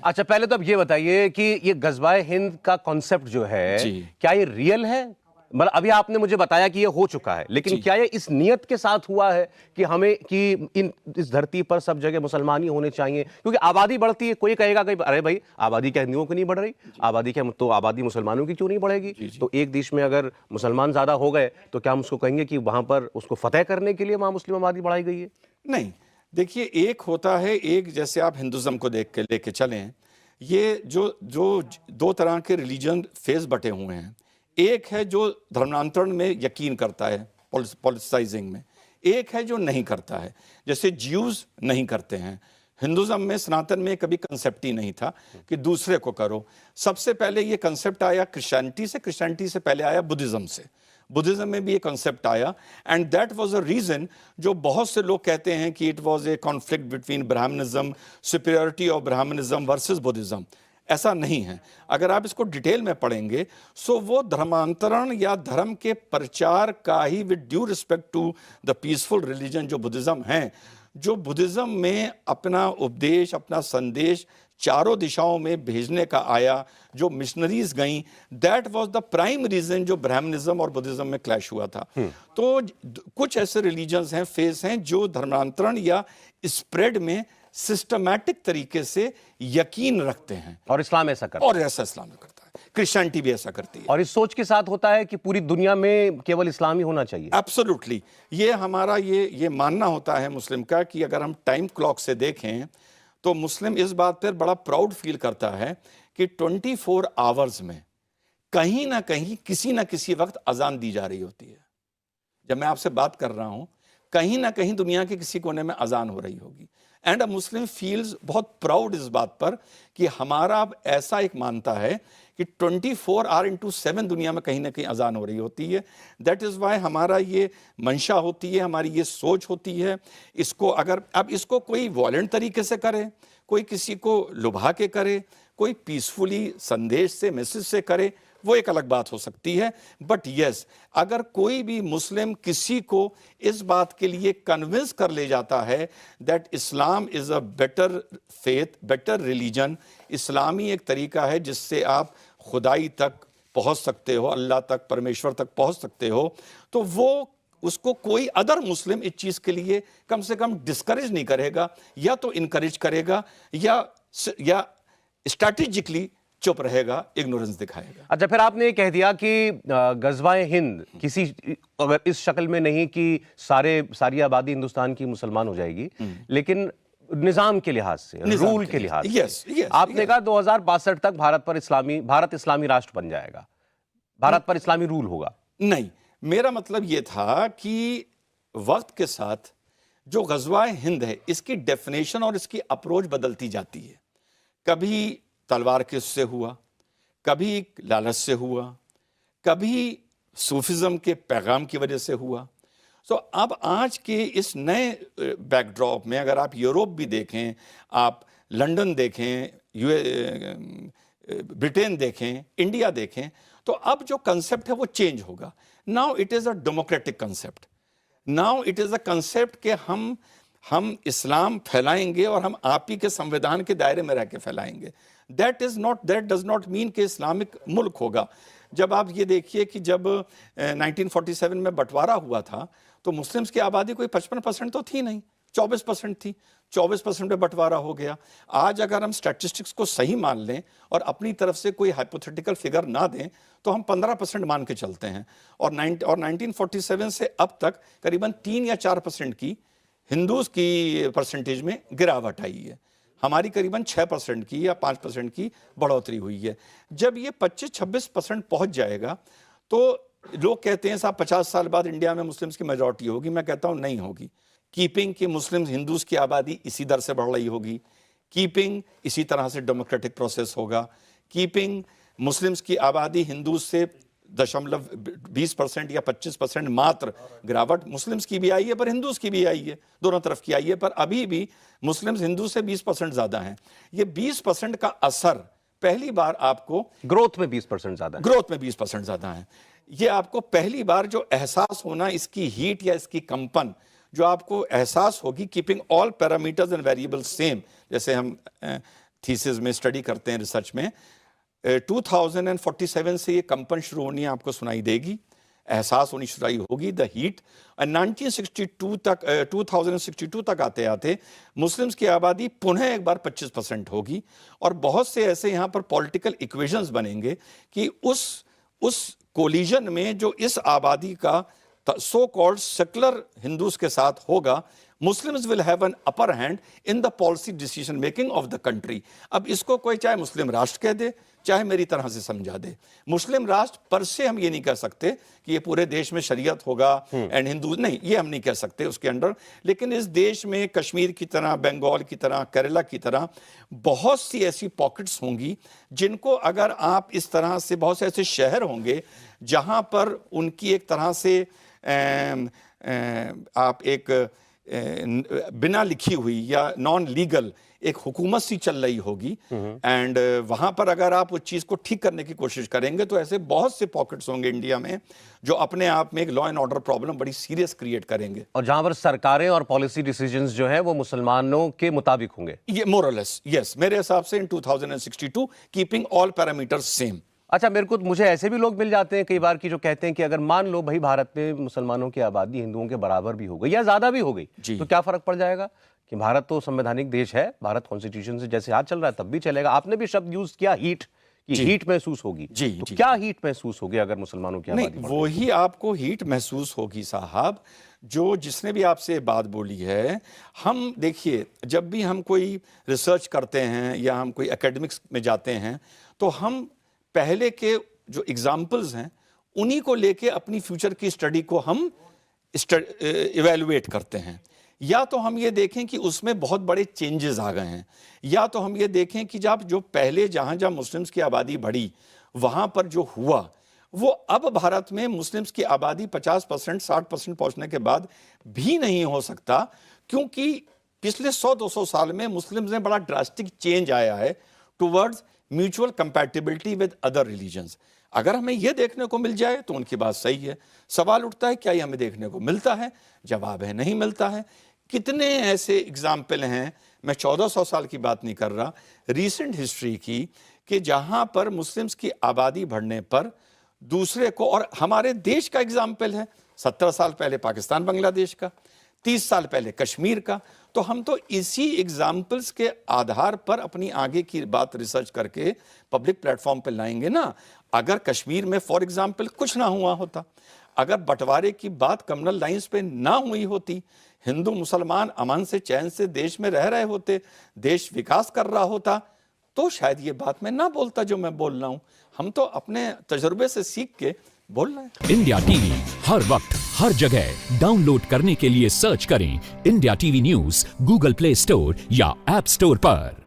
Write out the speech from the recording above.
अच्छा, पहले तो अब ये बताइए कि ये गज़वाए हिंद का कॉन्सेप्ट जो है, जी क्या ये रियल है? मतलब अभी आपने मुझे बताया कि ये हो चुका है, लेकिन जी क्या ये इस नियत के साथ हुआ है कि हमें कि इस धरती पर सब जगह मुसलमान ही होने चाहिए? क्योंकि आबादी बढ़ती है, कोई कहेगा कि अरे भाई, आबादी क्या हिंदुओं की नहीं बढ़ रही? जी आबादी क्या, तो आबादी मुसलमानों की क्यों नहीं बढ़ेगी? जी जी तो एक देश में अगर मुसलमान ज़्यादा हो गए, तो क्या हम उसको कहेंगे कि वहाँ पर उसको फतेह करने के लिए वहाँ मुस्लिम आबादी बढ़ाई गई है? नहीं, देखिए, एक होता है, एक जैसे आप हिंदुज़्म को देख के लेके चलें, ये जो जो दो तरह के रिलीजन फेज बटे हुए हैं। एक है जो धर्मांतरण में यकीन करता है, पॉलिटिसाइजिंग में। एक है जो नहीं करता है, जैसे ज्यूज नहीं करते हैं। हिंदुज़्म में, सनातन में कभी कंसेप्ट ही नहीं था कि दूसरे को करो। सबसे पहले ये कंसेप्ट आया क्रिश्चियनिटी से पहले आया बुद्धिज़्म से। बुद्धिज्म में भी ये कॉन्सेप्ट आया, and that was a reason जो बहुत से लोग कहते हैं कि it was a conflict between Brahmanism, superiority of Brahmanism versus Buddhism. ऐसा नहीं है। अगर आप इसको डिटेल में पढ़ेंगे, सो वो धर्मांतरण या धर्म के प्रचार का ही, with due respect to the peaceful religion जो बुद्धिज्म है, जो बुद्धिज्म में अपना उपदेश, अपना संदेश चारों दिशाओं में भेजने का आया, जो मिशनरीज गईं, that was the prime reason जो ब्राह्मणिज्म और बुद्धिज्म में क्लैश हुआ था। तो कुछ ऐसे रिलीजन्स हैं, फेस हैं, जो धर्मांतरण या स्प्रेड में सिस्टमैटिक तरीके से यकीन रखते हैं, और इस्लाम ऐसा करता है। और ऐसा इस्लाम में करता है, क्रिश्चियनिटी भी ऐसा करती है। और इस सोच के साथ होता है कि पूरी दुनिया में केवल इस्लाम ही होना चाहिए। एब्सोल्युटली, ये हमारा ये मानना होता है मुस्लिम का कि अगर हम टाइम क्लॉक से देखें तो मुस्लिम इस बात पर बड़ा प्राउड फील करता है कि 24 आवर्स में कहीं ना कहीं किसी ना किसी वक्त अजान दी जा रही होती है। जब मैं आपसे बात कर रहा हूं, कहीं ना कहीं दुनिया के किसी कोने में अजान हो रही होगी। एंड अ मुस्लिम फील्स बहुत प्राउड इस बात पर कि हमारा अब ऐसा एक मानता है कि 24 आवर इंटू 7 दुनिया में कहीं ना कहीं अजान हो रही होती है। दैट इज़ वाई हमारा ये मंशा होती है, हमारी ये सोच होती है। इसको अगर अब इसको कोई वॉलेंट तरीके से करे, कोई किसी को लुभा के करे, कोई पीसफुली संदेश से, मैसेज से करे, वो एक अलग बात हो सकती है। बट यस, अगर कोई भी मुस्लिम किसी को इस बात के लिए कन्विंस कर ले जाता है that Islam is a better faith, better religion, इस्लामी एक तरीका है जिससे आप खुदाई तक पहुंच सकते हो, अल्लाह तक, परमेश्वर तक पहुंच सकते हो, तो वो उसको कोई अदर मुस्लिम इस चीज़ के लिए कम से कम डिस्करेज नहीं करेगा, या तो इनकरेज करेगा या स्ट्रैटेजिकली चुप रहेगा, इग्नोरेंस दिखाएगा। अच्छा, फिर आपने ये कह दिया कि गज़वाए हिंद किसी, अगर इस शक्ल में नहीं कि सारी आबादी हिंदुस्तान की मुसलमान हो जाएगी, लेकिन निजाम के लिहाज से, रूल के लिहाज से, आपने कहा 2062 तक भारत इस्लामी राष्ट्र बन जाएगा, भारत पर इस्लामी रूल होगा। नहीं, मेरा मतलब ये था कि वक्त के साथ जो गज़वाए हिंद है, इसकी डेफिनेशन और इसकी अप्रोच बदलती जाती है। कभी तलवार के उससे हुआ, कभी लालच से हुआ, कभी सूफिज्म के पैगाम की वजह से हुआ। तो अब आज के इस नए बैकड्रॉप में अगर आप यूरोप भी देखें, आप लंदन देखें, ब्रिटेन देखें, इंडिया देखें, तो अब जो कंसेप्ट है वो चेंज होगा। Now it is a democratic concept. Now it is a concept कि हम इस्लाम फैलाएंगे और हम आप ही के संविधान के दायरे में रह के फैलाएंगे। दैट डज नॉट मीन कि इस्लामिक मुल्क होगा। जब आप ये देखिए कि जब 1947 में बंटवारा हुआ था तो मुस्लिम्स की आबादी कोई 55% तो थी नहीं, 24% थी। 24% में बंटवारा हो गया। आज अगर हम स्टैटिस्टिक्स को सही मान लें और अपनी तरफ से कोई हाइपोथेटिकल फिगर ना दें तो हम 15% मान के चलते हैं। और 1947 से अब तक करीबन 3 या 4% की हिंदूज की परसेंटेज में गिरावट आई है। हमारी करीबन 6% की या 5% की बढ़ोतरी हुई है। जब ये 25-26% पहुंच जाएगा तो लोग कहते हैं साहब 50 साल बाद इंडिया में मुस्लिम्स की मेजॉरिटी होगी। मैं कहता हूं नहीं होगी। कीपिंग कि मुस्लिम्स हिंदूज की आबादी इसी दर से बढ़ रही होगी, कीपिंग इसी तरह से डेमोक्रेटिक प्रोसेस होगा, कीपिंग मुस्लिम्स की आबादी हिंदूज से 0.20% या 25% मात्र गिरावट मुस्लिम्स की भी आई है, पर हिंदूज की भी आई है, दोनों तरफ की आई है, पर अभी भी मुस्लिम्स हिंदू से 20% ज्यादा हैं। ये 20% का असर पहली बार आपको ग्रोथ में 20% ज्यादा है, ग्रोथ में 20% ज्यादा है। ये आपको पहली बार जो एहसास होना, इसकी हीट या इसकी कंपन जो आपको एहसास होगी, keeping all parameters and variables same, जैसे हम थीसिस में स्टडी करते हैं, रिसर्च में, 2047 से ये कंपन शुरू होनी आपको सुनाई देगी, एहसास होनी शुरू होगी, द हीट। 1962 तक 2062 तक आते आते मुस्लिम्स की आबादी पुनः एक बार 25% होगी, और बहुत से ऐसे यहाँ पर पॉलिटिकल इक्वेशंस बनेंगे कि उस कोलिजन में जो इस आबादी का सो कॉल्ड सेकुलर हिंदूज के साथ होगा, Muslims will have an upper hand in the policy decision making of the country. अब इसको कोई चाहे मुस्लिम राष्ट्र कह दे, चाहे मेरी तरह से समझा दे, मुस्लिम राष्ट्र पर से हम ये नहीं कह सकते कि ये पूरे देश में शरीयत होगा एंड हिंदू, नहीं, ये हम नहीं कह सकते उसके अंडर। लेकिन इस देश में कश्मीर की तरह, बंगाल की तरह, केरला की तरह बहुत सी ऐसी पॉकेट्स होंगी जिनको अगर आप इस तरह से, बहुत से ऐसे शहर होंगे जहां पर उनकी एक तरह से आप एक बिना लिखी हुई या नॉन लीगल एक हुकूमत सी चल रही होगी, एंड वहां पर अगर आप उस चीज को ठीक करने की कोशिश करेंगे तो ऐसे बहुत से पॉकेट्स होंगे इंडिया में जो अपने आप में एक लॉ एंड ऑर्डर प्रॉब्लम बड़ी सीरियस क्रिएट करेंगे, और जहां पर सरकारें और पॉलिसी डिसीजंस जो है वो मुसलमानों के मुताबिक होंगे। ये मोरलेस, यस, मेरे हिसाब से इन 2062 कीपिंग ऑल पैरामीटर्स सेम। अच्छा, मुझे ऐसे भी लोग मिल जाते हैं कई बार कि जो कहते हैं कि अगर मान लो भाई भारत में मुसलमानों की आबादी हिंदुओं के बराबर भी हो गई या ज्यादा भी हो गई, तो क्या फर्क पड़ जाएगा कि भारत तो संवैधानिक देश है, भारत कॉन्स्टिट्यूशन से जैसे आज चल रहा है तब भी चलेगा। आपने भी शब्द यूज किया हीट, कि हीट महसूस होगी। तो क्या हीट महसूस होगी अगर मुसलमानों की आबादी? नहीं, वो ही आपको हीट महसूस होगी साहब, जो जिसने भी आपसे बात बोली है। हम देखिए, जब भी हम कोई रिसर्च करते हैं या हम कोई एकेडमिक्स में जाते हैं तो हम पहले के जो एग्जाम्पल्स हैं उन्हीं को लेके अपनी फ्यूचर की स्टडी को हम इवेलुएट करते हैं। या तो हम ये देखें कि उसमें बहुत बड़े चेंजेस आ गए हैं, या तो हम ये देखें कि जब जो पहले जहां जहां मुस्लिम्स की आबादी बढ़ी वहां पर जो हुआ वो अब भारत में मुस्लिम्स की आबादी 50% 60% पहुंचने के बाद भी नहीं हो सकता, क्योंकि पिछले 100-200 साल में मुस्लिम्स में बड़ा ड्रास्टिक चेंज आया है towards mutual compatibility with other religions. अगर हमें यह देखने को मिल जाए तो उनकी बात सही है। सवाल उठता है क्या ये हमें देखने को मिलता है? जवाब है नहीं मिलता है। कितने ऐसे एग्जाम्पल हैं, मैं 1400 साल की बात नहीं कर रहा, रीसेंट हिस्ट्री की, कि जहां पर मुस्लिम्स की आबादी बढ़ने पर दूसरे को, और हमारे देश का एग्जाम्पल है 17 साल पहले पाकिस्तान बांग्लादेश का, 30 साल पहले कश्मीर का, तो हम तो इसी एग्जाम्पल्स के आधार पर अपनी आगे की बात रिसर्च करके पब्लिक प्लेटफॉर्म पर लाएंगे ना। अगर कश्मीर में फॉर एग्जाम्पल कुछ ना हुआ होता, अगर बंटवारे की बात कम्युनल लाइंस पे ना हुई होती, हिंदू मुसलमान अमन से चैन से देश में रह रहे होते, देश विकास कर रहा होता, तो शायद ये बात मैं ना बोलता जो मैं बोल रहा हूं। हम तो अपने तजुर्बे से सीख के बोल रहे हैं। इंडिया टीवी हर वक्त हर जगह डाउनलोड करने के लिए सर्च करें India TV news Google play store या ऐप स्टोर पर।